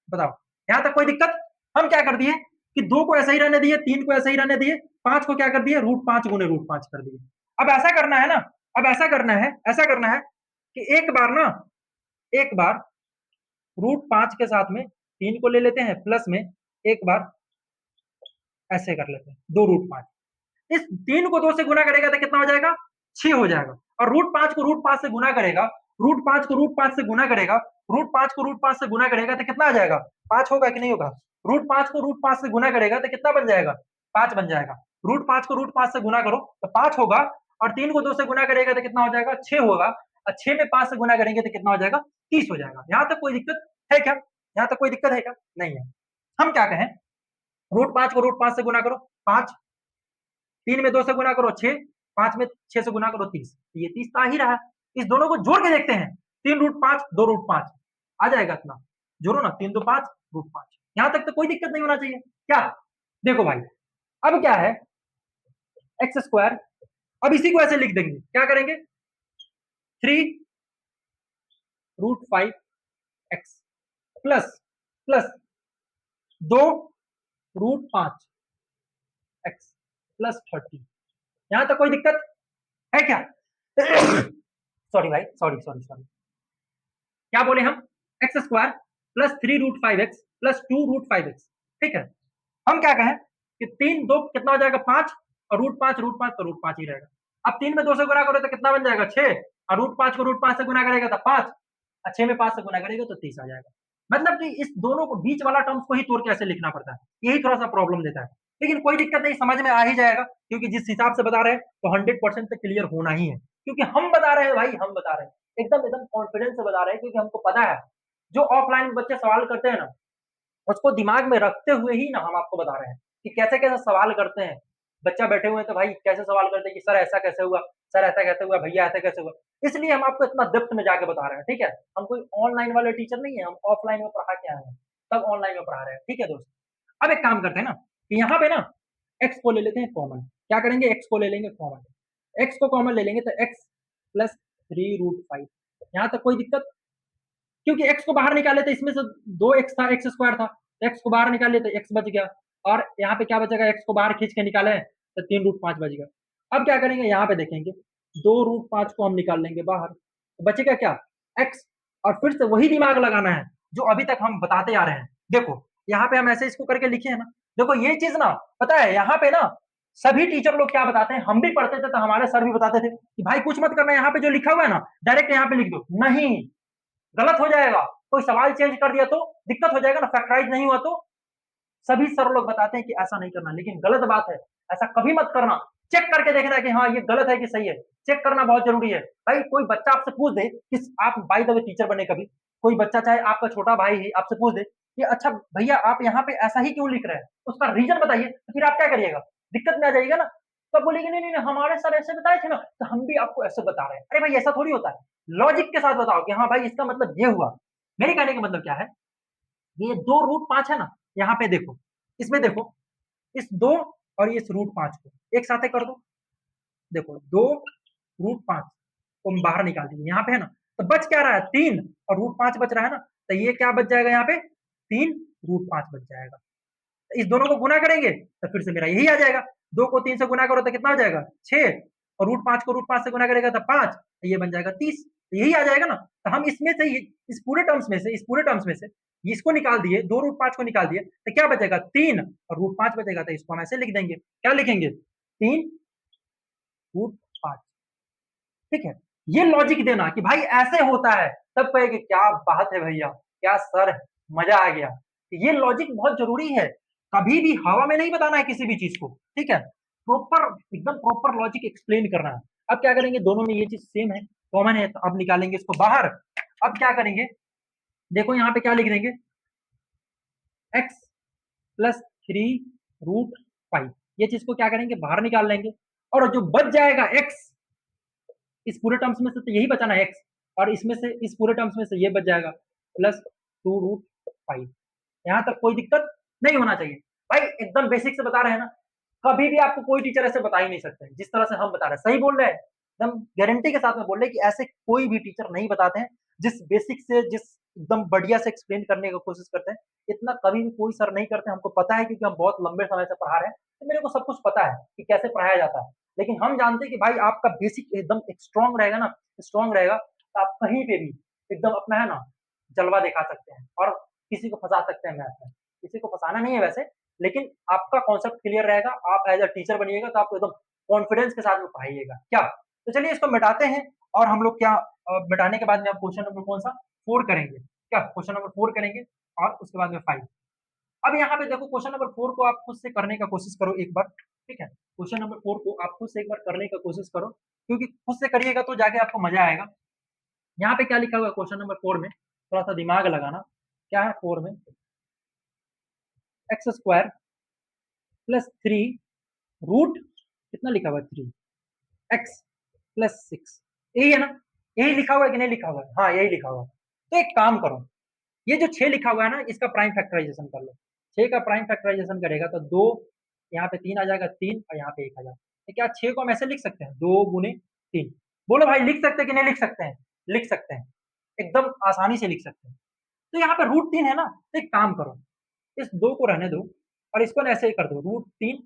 बताओ यहाँ तक कोई दिक्कत। हम क्या कर दिए कि 2 को ऐसा ही रहने दिए, 3 को ऐसा ही रहने दिए, 5 को क्या कर दिए, √5 गुने √5 कर दिए। अब ऐसा करना है ना, अब ऐसा करना है, ऐसा करना है कि एक बार ना, एक बार √5 के साथ में 3 को ले लेते हैं, प्लस में एक बार ऐसे कर लेते हैं 2√5, इस 3 को 2 से गुना करेगा तो कितना हो जाएगा 6 हो जाएगा, और √5 को √5 से गुना करेगा √5 को √5 से गुना करेगा, √5 को √5 से गुना करेगा तो कितना आ जाएगा? 5 होगा कि नहीं होगा? √5 को √5 से गुना करेगा तो कितना बन जाएगा? 5 बन जाएगा। √5 को √5 से गुना करो तो 5 होगा, और 3 को 2 से गुना करेगा तो कितना हो जाएगा? 6 होगा, और 6 में 5 से गुना करेंगे तो कितना हो जाएगा? 30 हो जाएगा। यहाँ तक कोई दिक्कत है क्या? यहाँ तक कोई दिक्कत है क्या? नहीं है। हम क्या कहें, √5 को √5 से गुना करो 5, 3 में 2 से गुना करो 6, 5 में 6 से गुना करो 30, ये 30 तो आ ही रहा है। इस दोनों को जोड़ के देखते हैं, 3 √5 2 √5 आ जाएगा इतना, जोड़ो ना, 3 2 5 √5। यहाँ तक तो कोई दिक्कत नहीं होना चाहिए क्या? देखो भाई, अब क्या है, एक्स स्क्वायर, अब इसी को ऐसे लिख देंगे, क्या करेंगे, 3 √5 x plus plus 2 √5 x plus 30। यहां तक कोई दिक्कत है क्या? सॉरी भाई, सॉरी, क्या बोले हम, x square plus 3 √5 x plus 2 √5 x, ठीक है। हम क्या कहें कि 3 2 कितना हो जाएगा 5, और √5 तो √5 ही रहेगा। अब 3 में 2 से गुना करो तो कितना बन जाएगा 6, और √5 को √5 से गुना करेगा तो 5, और 6 में 5 से गुना करेगा तो 30 आ जाएगा। मतलब कि इस दोनों को बीच वाला टर्म्स को ही तोड़ के ऐसे लिखना पड़ता है, यही थोड़ा सा प्रॉब्लम देता है, लेकिन कोई दिक्कत नहीं, समझ में आ ही जाएगा, क्योंकि जिस हिसाब से बता रहे हैं तो 100% तो क्लियर होना ही है, क्योंकि हम बता रहे हैं भाई, हम बता रहे हैं एकदम एकदम कॉन्फिडेंस से बता रहे हैं, क्योंकि हमको पता है जो ऑफलाइन में बच्चे सवाल करते हैं ना, उसको दिमाग में रखते हुए ही ना हम आपको बता रहे हैं कि कैसे कैसे सवाल करते हैं। बच्चा बैठे हुए हैं तो भाई कैसे सवाल करते हैं कि सर ऐसा कैसे हुआ, सर ऐसा कैसे हुआ, भैया ऐसा कैसे हुआ, इसलिए हम आपको इतना डेप्थ में जाके बता रहे हैं, ठीक है। हम कोई ऑनलाइन वाले टीचर नहीं है, हम ऑफलाइन में पढ़ा के आए हैं, तब ऑनलाइन में पढ़ा रहे हैं, ठीक है दोस्त। अब एक काम करते हैं ना कि यहाँ पे ना एक्स को ले लेते हैं कॉमन, क्या करेंगे, एक्स को ले लेंगे कॉमन, एक्स को कॉमन ले लेंगे तो एक्स प्लस 3 √5, यहाँ तक कोई दिक्कत, क्योंकि एक्स को बाहर निकाले तो इसमें से 2 एक्स था, एक्स स्क्वायर था, एक्स को बाहर निकाले तो एक्स बच गया, और यहाँ पे क्या बचेगा, एक्स को बाहर खींच के निकाले तो 3 √5 बच गया। अब क्या करेंगे, यहाँ पे देखेंगे 2 √5 को हम निकाल लेंगे बाहर, तो बचेगा क्या, एक्स, और फिर से वही दिमाग लगाना है जो अभी तक हम बताते आ रहे हैं। देखो यहाँ पे हम ऐसे इसको करके लिखे है ना, देखो ये चीज ना, पता है यहाँ पे ना सभी टीचर लोग क्या बताते हैं, हम भी पढ़ते थे तो हमारे सर भी बताते थे कि भाई कुछ मत करना, यहाँ पे जो लिखा हुआ है ना डायरेक्ट यहाँ पे लिख दो, नहीं गलत हो जाएगा, कोई सवाल चेंज कर दिया तो दिक्कत हो जाएगा ना, फैक्टराइज नहीं हुआ तो। सभी सर लोग बताते हैं कि ऐसा नहीं करना, लेकिन गलत बात है, ऐसा कभी मत करना, चेक करके देखना है कि हाँ ये गलत है कि सही है, चेक करना बहुत जरूरी है भाई। कोई बच्चा आपसे पूछ दे कि आप बाय द वे टीचर बने कभी, कोई बच्चा चाहे आपका छोटा भाई ही आपसे पूछ दे कि अच्छा भैया आप यहाँ पे ऐसा ही क्यों लिख रहे हैं, उसका रीजन बताइए, तो फिर आप क्या करिएगा, दिक्कत में आ जाइएगा ना। तो बोलेंगे नहीं नहीं हमारे सर ऐसे बताए थे ना, तो हम भी आपको ऐसे बता रहे हैं। अरे भाई ऐसा थोड़ी होता है, लॉजिक के साथ बताओ कि हाँ भाई इसका मतलब ये हुआ। मेरे कहने का मतलब क्या है, ये 2 √5 है ना, यहाँ पे देखो, इसमें देखो, इस 2 और इस √5 को एक साथ कर दो, देखो 2 √5 को हम बाहर निकाल देंगे, यहाँ पे है ना, तो बच क्या रहा है 3, और √5 बच रहा है ना, तो ये क्या बच जाएगा, यहाँ पे 3 √5 बच जाएगा। तो इस दोनों को गुना करेंगे तो फिर से मेरा यही आ जाएगा, 2 को 3 से गुना करो तो कितना हो जाएगा 6, और √5 को √5 से गुना करेगा तो 5, तो ये बन जाएगा 30, तो यही आ जाएगा ना। तो हम इसमें से इस पूरे टर्म्स में से, इस पूरे टर्म्स में से इसको निकाल दिए, 2 √5 को निकाल दिए तो क्या बचेगा 3, और √5 बचेगा, तो इसको हम ऐसे लिख देंगे, क्या लिखेंगे 3 √5, ठीक है। ये लॉजिक देना कि भाई ऐसे होता है, तब कहेंगे क्या बात है भैया, क्या सर है, मजा आ गया। ये लॉजिक बहुत जरूरी है, कभी भी हवा में नहीं बताना है किसी भी चीज को, ठीक है, प्रॉपर एकदम प्रॉपर लॉजिक एक्सप्लेन करना है। अब क्या करेंगे, दोनों में ये चीज सेम है, कॉमन है, तो अब निकालेंगे इसको बाहर। अब क्या करेंगे, देखो यहाँ पे क्या लिख देंगे, एक्स प्लस 3 √5, ये चीज को क्या करेंगे बाहर निकाल लेंगे, और जो बच जाएगा एक्स, इस पूरे टर्म्स में से तो यही बचाना है एक्स, और इसमें से इस पूरे टर्म्स में से ये बच जाएगा प्लस 2 √5। यहाँ तक कोई दिक्कत नहीं होना चाहिए भाई, एकदम बेसिक से बता रहे हैं ना, कभी भी आपको कोई टीचर ऐसे बता ही नहीं सकते जिस तरह से हम बता रहे हैं, सही बोल रहे हैं, एकदम गारंटी के साथ में बोल रहे हैं कि ऐसे कोई भी टीचर नहीं बताते हैं जिस बेसिक से, जिस एकदम बढ़िया से एक्सप्लेन करने की कोशिश करते हैं, इतना कभी भी कोई सर नहीं करते। हमको पता है क्योंकि हम बहुत लंबे समय से पढ़ा रहे हैं, तो मेरे को सब कुछ पता है कि कैसे पढ़ाया जाता है। लेकिन हम जानते हैं कि भाई आपका बेसिक एकदम स्ट्रांग रहेगा ना, स्ट्रांग रहेगा, तो आप कहीं पे भी एकदम अपना है ना जलवा दिखा सकते हैं, और किसी को फंसा सकते हैं मैथ में। किसी को फंसाना नहीं है वैसे, लेकिन आपका कॉन्सेप्ट क्लियर रहेगा, आप एज अ टीचर बनिएगा तो आप एकदम कॉन्फिडेंस के साथ में पढ़ाइएगा क्या। तो चलिए इसको मिटाते हैं, और हम लोग क्या मिटाने के बाद में आप क्वेश्चन नंबर कौन सा 4 करेंगे, क्या क्वेश्चन नंबर 4 करेंगे और उसके बाद में 5। अब यहाँ पे देखो क्वेश्चन नंबर 4 को आप खुद से करने का कोशिश करो एक बार, ठीक है। क्वेश्चन नंबर 4 को आप खुद से एक बार करने का कोशिश करो, क्योंकि खुद से करिएगा तो जाके आपको मजा आएगा। यहाँ पे क्या लिखा हुआ है क्वेश्चन नंबर 4 में, थोड़ा सा दिमाग लगाना। क्या है 4 में, एक्स स्क्वायर प्लस 3 रूट कितना लिखा हुआ है 3 एक्स प्लस 6, यही है ना, यही लिखा हुआ है कि नहीं लिखा हुआ है, हाँ यही लिखा हुआ है। तो एक काम करो, ये जो 6 लिखा हुआ है ना, इसका प्राइम फैक्टराइजेशन कर लो। 6 का प्राइम फैक्टराइजेशन करेगा तो 2, यहाँ पे 3 आ जाएगा 3 और यहाँ पे 1 आ जाएगा। तो क्या 6 को हम ऐसे लिख सकते हैं 2 गुने 3? बोलो भाई लिख सकते हैं कि नहीं लिख सकते हैं? लिख सकते हैं, एकदम आसानी से लिख सकते हैं। तो यहाँ पे रूट 3 है ना, तो एक काम करो, इस 2 को रहने दो और इसको ऐसे ही कर दो, रूट 3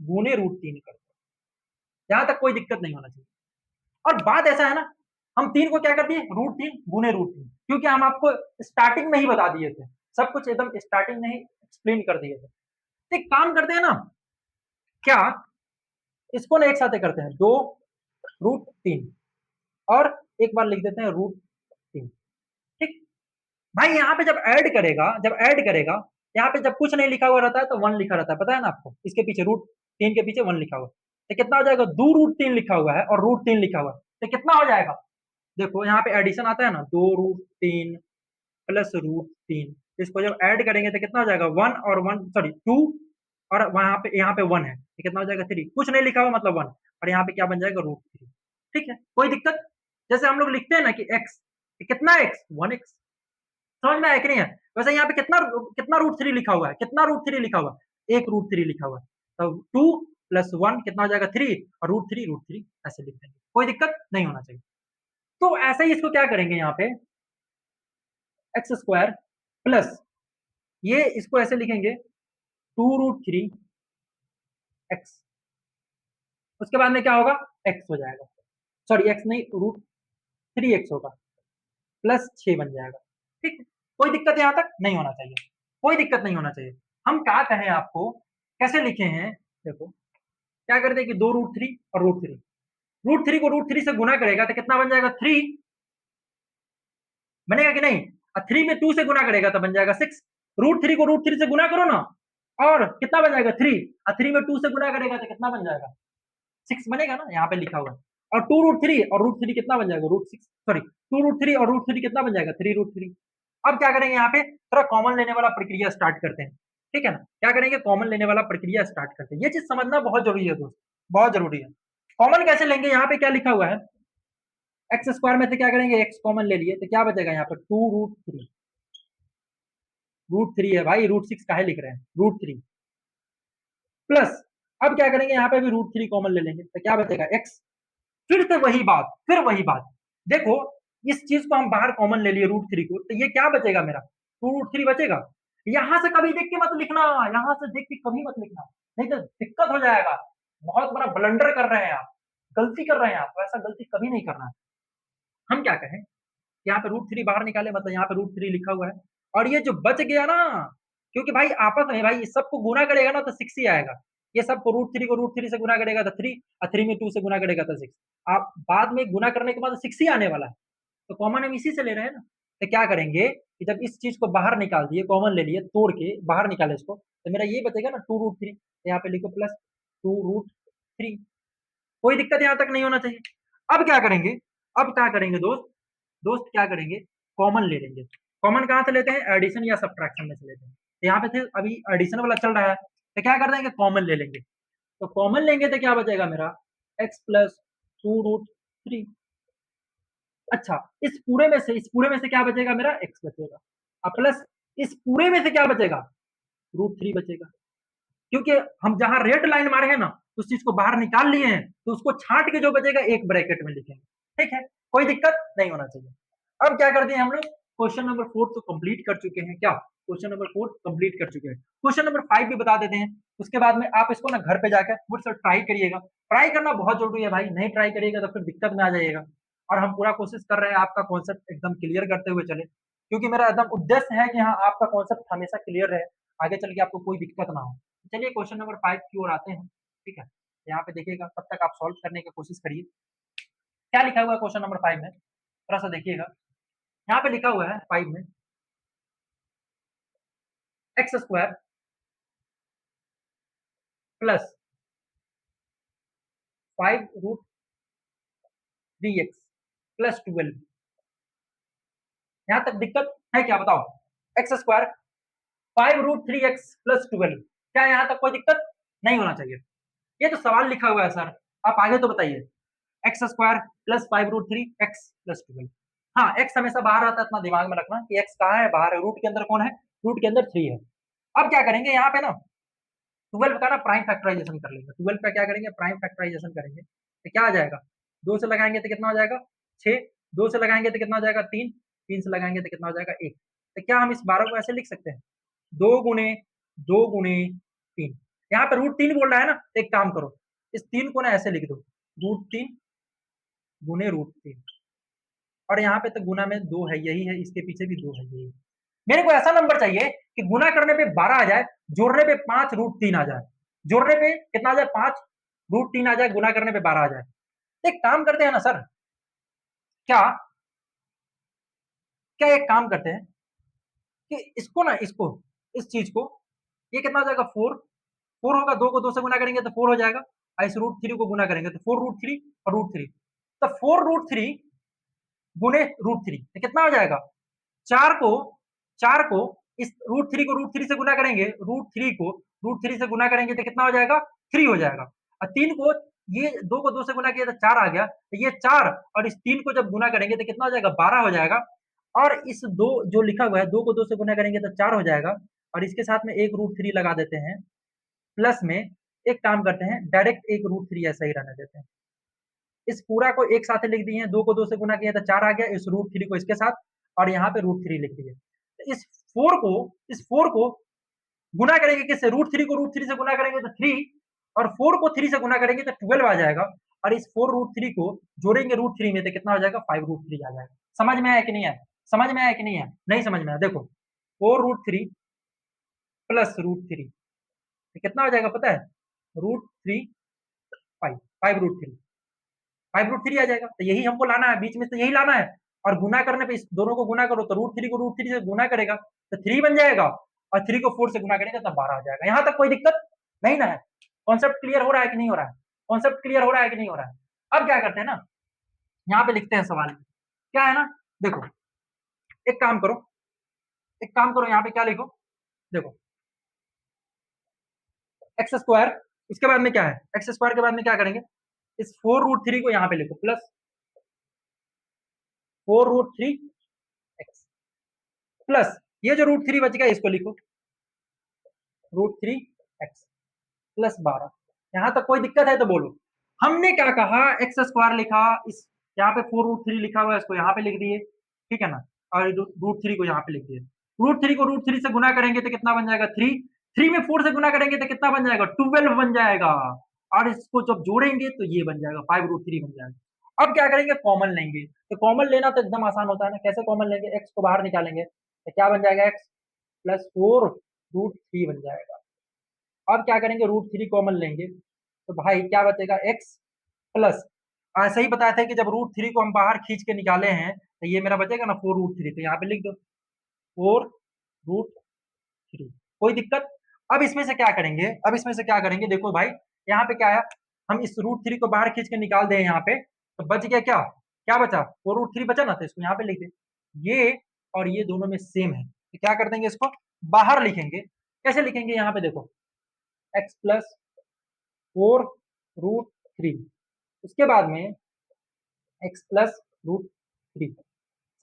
गुने रूट 3 कर दो, यहाँ तक कोई दिक्कत नहीं होना चाहिए। और बात ऐसा है ना, हम 3 को क्या कर दिए रूट 3 गुने रूट 3, क्योंकि हम आपको स्टार्टिंग में ही बता दिए थे, सब कुछ एकदम स्टार्टिंग में ही एक्सप्लेन कर दिए थे। तो एक काम करते हैं ना, क्या इसको ना एक साथ करते हैं, 2 रूट 3 और एक बार लिख देते हैं रूट 3, ठीक। भाई यहाँ पे जब ऐड करेगा, यहाँ पे जब कुछ नहीं लिखा हुआ रहता है तो 1 लिखा रहता है, पता है ना आपको, इसके पीछे रूट 3 के पीछे 1 लिखा हुआ है। तो कितना हो जाएगा, 2 रूट 3 लिखा हुआ है और रूट 3 लिखा हुआ है, तो कितना हो जाएगा, देखो यहाँ पे एडिशन आता है ना, 2 रूट 3 प्लस रूट 3, इसको जब ऐड करेंगे तो कितना हो जाएगा 1 और 1 सॉरी 2 और वहां पे यहाँ पे 1 है, तो कितना हो जाएगा 3, कुछ नहीं लिखा हुआ मतलब 1, और यहाँ पे क्या बन जाएगा रूट 3, ठीक है कोई दिक्कत। जैसे हम लोग लिखते हैं ना कि x, कितना x 1x, समझ में आया कि नहीं है? वैसे यहाँ पे कितना कितना रूट 3 लिखा हुआ है, कितना रूट 3 लिखा हुआ है, एक रूट 3 लिखा हुआ है, तो 2 प्लस 1 कितना हो जाएगा 3 और रूट 3 ऐसे लिख देंगे, कोई दिक्कत नहीं होना चाहिए। तो ऐसे ही इसको क्या करेंगे यहाँ पे, एक्स स्क्वायर प्लस ये इसको ऐसे लिखेंगे 2 रूट 3 एक्स, उसके बाद में क्या होगा एक्स हो जाएगा, सॉरी एक्स नहीं रूट 3 एक्स होगा, प्लस 6 बन जाएगा, ठीक है। कोई दिक्कत यहाँ तक नहीं होना चाहिए, कोई दिक्कत नहीं होना चाहिए। हम क्या कहें आपको, कैसे लिखे हैं, देखो क्या करते हैं कि 2 रूट 3 और रूट 3 को रूट 3 से गुना करेगा तो कितना बन जाएगा 3, बनेगा कि नहीं, और 3 में 2 से गुना करेगा तो बन जाएगा 6, रूट 3 को रूट 3 से गुना करो ना, और कितना बन जाएगा 3, और 3 में 2 से गुना करेगा तो कितना बन जाएगा 6 बनेगा ना, यहाँ पे लिखा हुआ है। और 2 रूट 3 और रूट 3 कितना बन जाएगा रूट 6, सॉरी 2 रूट 3 और रूट 3 कितना बन जाएगा 3 रूट 3। अब क्या करेंगे यहाँ पे, थोड़ा कॉमन लेने वाला प्रक्रिया स्टार्ट करते हैं, ठीक है ना, क्या करेंगे कॉमन लेने वाला प्रक्रिया स्टार्ट करते हैं, ये चीज समझना बहुत जरूरी है दोस्त, बहुत जरूरी है। कॉमन कैसे लेंगे, यहाँ पे क्या लिखा हुआ है, एक्स स्क्वायर में से क्या करेंगे एक्स कॉमन ले लिए तो क्या बचेगा यहाँ पे 2 रूट 3 है भाई, रूट 6 काहे लिख रहे हैं, रूट 3 प्लस, अब क्या करेंगे यहाँ पे भी रूट 3 कॉमन ले लेंगे तो क्या बचेगा एक्स, फिर से वही बात, फिर वही बात, देखो इस चीज को हम बाहर कॉमन ले लिए रूट 3 को, तो ये क्या बचेगा मेरा 2 रूट 3 बचेगा। यहां से कभी देख के मत लिखना, यहां से देख के कभी मत लिखना, नहीं तो दिक्कत हो जाएगा, बहुत बड़ा ब्लंडर कर रहे हैं आप, गलती कर रहे हैं आप, ऐसा गलती कभी नहीं करना है। हम क्या कहें, यहाँ पे रूट 3 बाहर निकाले मतलब यहाँ पे रूट 3 लिखा हुआ है, और ये जो बच गया ना, क्योंकि भाई आपस में भाई सबको गुना करेगा ना तो 6 ही आएगा, ये सबको रूट 3 से गुना करेगा तो 3 और 3 में 2 से गुना करेगा तो 6, आप बाद में गुना करने के बाद 6 ही आने वाला है, तो कॉमन हम इसी से ले रहे हैं ना। तो क्या करेंगे कि जब इस चीज को बाहर निकाल दिए, कॉमन ले लिए, तोड़ के बाहर निकाले इसको, तो मेरा ये बचेगा ना 2 रूट 3, तो यहाँ पे लिखो प्लस 2 रूट 3, कोई दिक्कत यहाँ तक नहीं होना चाहिए। अब क्या करेंगे, अब क्या करेंगे दोस्त, दोस्त क्या करेंगे, कॉमन ले लेंगे। कॉमन कहाँ से लेते हैं, एडिशन या सब्ट्रैक्शन में से लेते हैं, तो यहाँ पे थे अभी एडिशन वाला चल रहा है, तो क्या कर देंगे कॉमन ले लेंगे, तो कॉमन लेंगे तो क्या बचेगा मेरा एक्स प्लस 2 रूट 3, अच्छा इस पूरे में से क्या बचेगा मेरा एक्स बचेगा, और प्लस इस पूरे में से क्या बचेगा रूट 3 बचेगा, क्योंकि हम जहां रेड लाइन मारे हैं ना उस चीज को बाहर निकाल लिए हैं, तो उसको छांट के जो बचेगा एक ब्रैकेट में लिखेंगे, ठीक है कोई दिक्कत नहीं होना चाहिए। अब क्या कर दिए हम लोग, क्वेश्चन नंबर 4 तो कंप्लीट कर चुके हैं, क्या क्वेश्चन नंबर 4 कंप्लीट कर चुके हैं, क्वेश्चन नंबर 5 भी बता देते हैं, उसके बाद में आप इसको ना घर पे जाकर मुझसे ट्राई करिएगा, ट्राई करना बहुत जरूरी है भाई, नहीं ट्राई करिएगा तो फिर दिक्कत में आ जाइएगा। और हम पूरा कोशिश कर रहे हैं आपका कॉन्सेप्ट एकदम क्लियर करते हुए चले, क्योंकि मेरा एकदम उद्देश्य है कि हाँ आपका कॉन्सेप्ट हमेशा क्लियर रहे, आगे चल के आपको कोई दिक्कत ना हो। चलिए क्वेश्चन नंबर 5 की ओर आते हैं, ठीक है, यहाँ पे देखिएगा तब तक आप सॉल्व करने की कोशिश करिए। क्या लिखा हुआ है क्वेश्चन नंबर 5 में, थोड़ा सा देखिएगा, यहाँ पे लिखा हुआ है 5 में x square plus 5√3x plus 12। यहाँ तक दिक्कत है क्या बताओ? एक्स स्क्वायर 5√3x प्लस 12, क्या यहाँ तक कोई दिक्कत नहीं होना चाहिए? ये तो सवाल लिखा हुआ है सर, आप आगे तो बताइए। X square plus 5√3x plus 12। हाँ, एक्स हमेशा बाहर आता है, इतना दिमाग में रखना कि एक्स कहाँ है, बाहर है। रूट के अंदर कौन है? रूट के अंदर 3 है। अब क्या करेंगे यहाँ पे ना, 12 का ना प्राइम फैक्टराइजेशन कर लेंगे। 12 का क्या करेंगे? प्राइम फैक्टराइजेशन करेंगे तो क्या आ जाएगा? 2 से लगाएंगे तो कितना हो जाएगा? 6। 2 से लगाएंगे तो कितना हो जाएगा? 3। 3 से लगाएंगे तो कितना हो जाएगा? 1। तो क्या हम इस 12 को ऐसे लिख सकते हैं? 2 गुणे 2 गुणे 3। यहाँ पे √3 बोल रहा है ना, तो एक काम करो, इस 3 को ना ऐसे लिख दो, √3 गुणे √3, और यहाँ पे तो गुना में 2 है, यही है, इसके पीछे भी 2 है, यही। मेरे को ऐसा नंबर चाहिए कि गुना करने पे 12 आ जाए, जोड़ने पे 5√3 आ जाए। जोड़ने पे कितना आ जाए? 5√3 आ जाए, गुना करने पे 12 आ जाए। तो एक काम करते हैं ना सर, क्या क्या एक काम करते हैं कि इसको ना, इसको, इस चीज को, ये कितना हो जाएगा? 4। 4 होगा, 2 को 2 से गुना करेंगे तो 4 हो जाएगा, और इस √3 को गुना करेंगे तो 4√3 और √3, तो 4√3 गुणे √3 तो कितना हो जाएगा? 4 को 4 को इस √3 को √3 से गुना करेंगे, √3 को √3 से गुना करेंगे तो कितना हो जाएगा? 3 हो जाएगा। और 3 को, ये 2 को 2 से गुना किया तो 4 आ गया, तो ये 4 और इस 3 को जब गुना करेंगे तो कितना हो जाएगा? 12 हो जाएगा। और इस 2 जो लिखा हुआ है, 2 को 2 से गुना करेंगे तो 4 हो जाएगा, और इसके साथ में एक √3 लगा देते हैं, प्लस में एक काम करते हैं, डायरेक्ट एक √3 ऐसा ही रहने देते हैं। इस पूरा को एक साथ लिख दिए, 2 को 2 से गुना किया तो 4 आ गया, इस √3 को इसके साथ, और यहाँ पे √3 लिख दिए। तो इस 4 को गुना करेंगे किससे? √3 को √3 से गुना करेंगे तो 3, और 4 को 3 से गुना करेंगे तो 12 आ जाएगा, और इस 4√3 को जोड़ेंगे √3 में तो कितना हो जाएगा? 5√3 आ जाएगा। समझ में आया कि नहीं आया? समझ में आया कि नहीं आया? नहीं समझ में आया? देखो, 4√3 प्लस √3 तो कितना हो जाएगा पता है? √3 5 5√3 5√3 आ जाएगा। तो यही हमको लाना है, बीच में से यही लाना है, और गुना करने पे इस दोनों को गुना करो तो √3 को √3 से गुना करेगा तो 3 बन जाएगा, और 3 को 4 से गुना करेगा तो 12 आ जाएगा। यहाँ तक कोई दिक्कत नहीं ना है? कॉन्सेप्ट क्लियर हो रहा है कि नहीं हो रहा है? कॉन्सेप्ट क्लियर हो रहा है कि नहीं हो रहा है? अब क्या करते हैं ना, यहाँ पे लिखते हैं सवाल, क्या है ना, देखो, एक काम करो, एक काम करो, यहाँ पे क्या लिखो, देखो, एक्स स्क्वायर, उसके बाद में क्या है? एक्स स्क्वायर के बाद में क्या करेंगे? इस 4√3 को यहाँ पे लिखो, प्लस 4√3x प्लस ये जो √3 बच गया इसको लिखो, √3x प्लस 12। यहाँ तक कोई दिक्कत है तो बोलो। हमने क्या कहा? एक्स स्क्वायर लिखा, इस यहाँ पे 4√3 लिखा हुआ है, इसको यहाँ पे लिख दिए, ठीक है ना, और √3 को यहाँ पे लिख दिए। √3 को √3 से गुना करेंगे तो कितना बन जाएगा? 3। 3 में 4 से गुना करेंगे तो कितना बन जाएगा? 12 बन जाएगा, और इसको जब जोड़ेंगे तो ये बन जाएगा, 5√3 बन जाएगा। अब क्या करेंगे? कॉमन लेंगे, तो कॉमन लेना तो एकदम आसान होता है ना, कैसे कॉमन लेंगे? एक्स को बाहर निकालेंगे तो क्या बन जाएगा? एक्स प्लस 4√3 बन जाएगा। अब क्या करेंगे? √3 कॉमन लेंगे तो भाई क्या बचेगा? एक्स प्लस, ऐसे ही बताया था कि जब √3 को हम बाहर खींच के निकाले हैं तो ये मेरा बचेगा ना 4√3, तो यहाँ पे लिख दो 4√3। कोई दिक्कत? अब इसमें से क्या करेंगे? अब इसमें से क्या करेंगे? देखो भाई, यहाँ पे क्या है, हम इस √3 को बाहर खींच के निकाल दें यहाँ पे, तो बच गया क्या? क्या बचा? 4√3 बचा ना, तो इसको यहाँ पे लिख दे। ये और ये दोनों में सेम है, तो क्या कर देंगे? इसको बाहर लिखेंगे। कैसे लिखेंगे? यहाँ पे देखो, एक्स प्लस 4√3, उसके बाद में एक्स प्लस √3।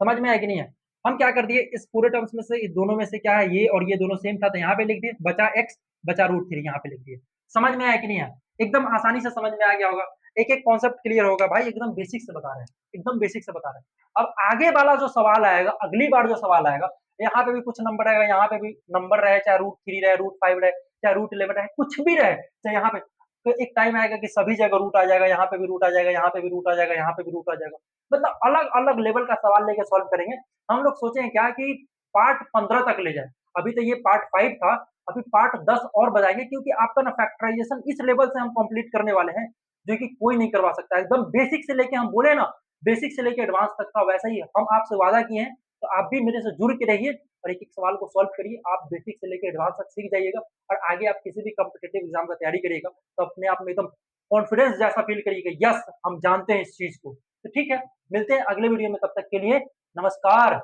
समझ में आया कि नहीं है? हम क्या कर दिए, इस पूरे टर्म्स में से, इस दोनों में से क्या है, ये और ये दोनों सेम था तो यहाँ पे लिख दिए, बचा एक्स बचा √3 यहाँ पे लिख दिए। समझ में आया कि नहीं है? एकदम आसानी से समझ में आ गया होगा, एक एक कॉन्सेप्ट क्लियर होगा भाई, एकदम बेसिक से बता रहे हैं, एकदम बेसिक से बता रहे हैं। अब आगे वाला जो सवाल आएगा, अगली बार जो सवाल आएगा, यहाँ पे भी कुछ नंबर रहेगा, यहाँ पे भी नंबर रहे, चाहे √3 रहे, √5 रहे, चाहे √11 रहे, कुछ भी रहे, चाहे यहाँ पे, तो एक टाइम आएगा कि सभी जगह रूट आ जाएगा, यहाँ पे भी रूट आ जाएगा, यहाँ पे भी रूट आ जाएगा, यहाँ पे भी रूट आ जाएगा, मतलब अलग अलग लेवल का सवाल लेके सॉल्व करेंगे। हम लोग सोचे क्या कि पार्ट 15 तक ले जाए, अभी तो ये पार्ट 5 था, अभी पार्ट 10 और बताएंगे, क्योंकि आपका ना फैक्टराइजेशन इस लेवल से हम कंप्लीट करने वाले हैं जो कि कोई नहीं करवा सकता, एकदम बेसिक से लेके हम बोले ना बेसिक से लेके एडवांस तक का वैसा ही हम आपसे वादा किए हैं, तो आप भी मेरे से जुड़ के रहिए और एक-एक सवाल को सॉल्व करिए। आप बेसिक से लेके एडवांस तक सीख जाइएगा और आगे आप किसी भी कॉम्पिटिटिव एग्ज़ाम का तैयारी करिएगा, तो अपने आप में एकदम कॉन्फिडेंस जैसा फ़ील करिएगा, यस हम जानते हैं इस चीज़ को। तो ठीक है, मिलते हैं अगले वीडियो में, तब तक के लिए नमस्कार।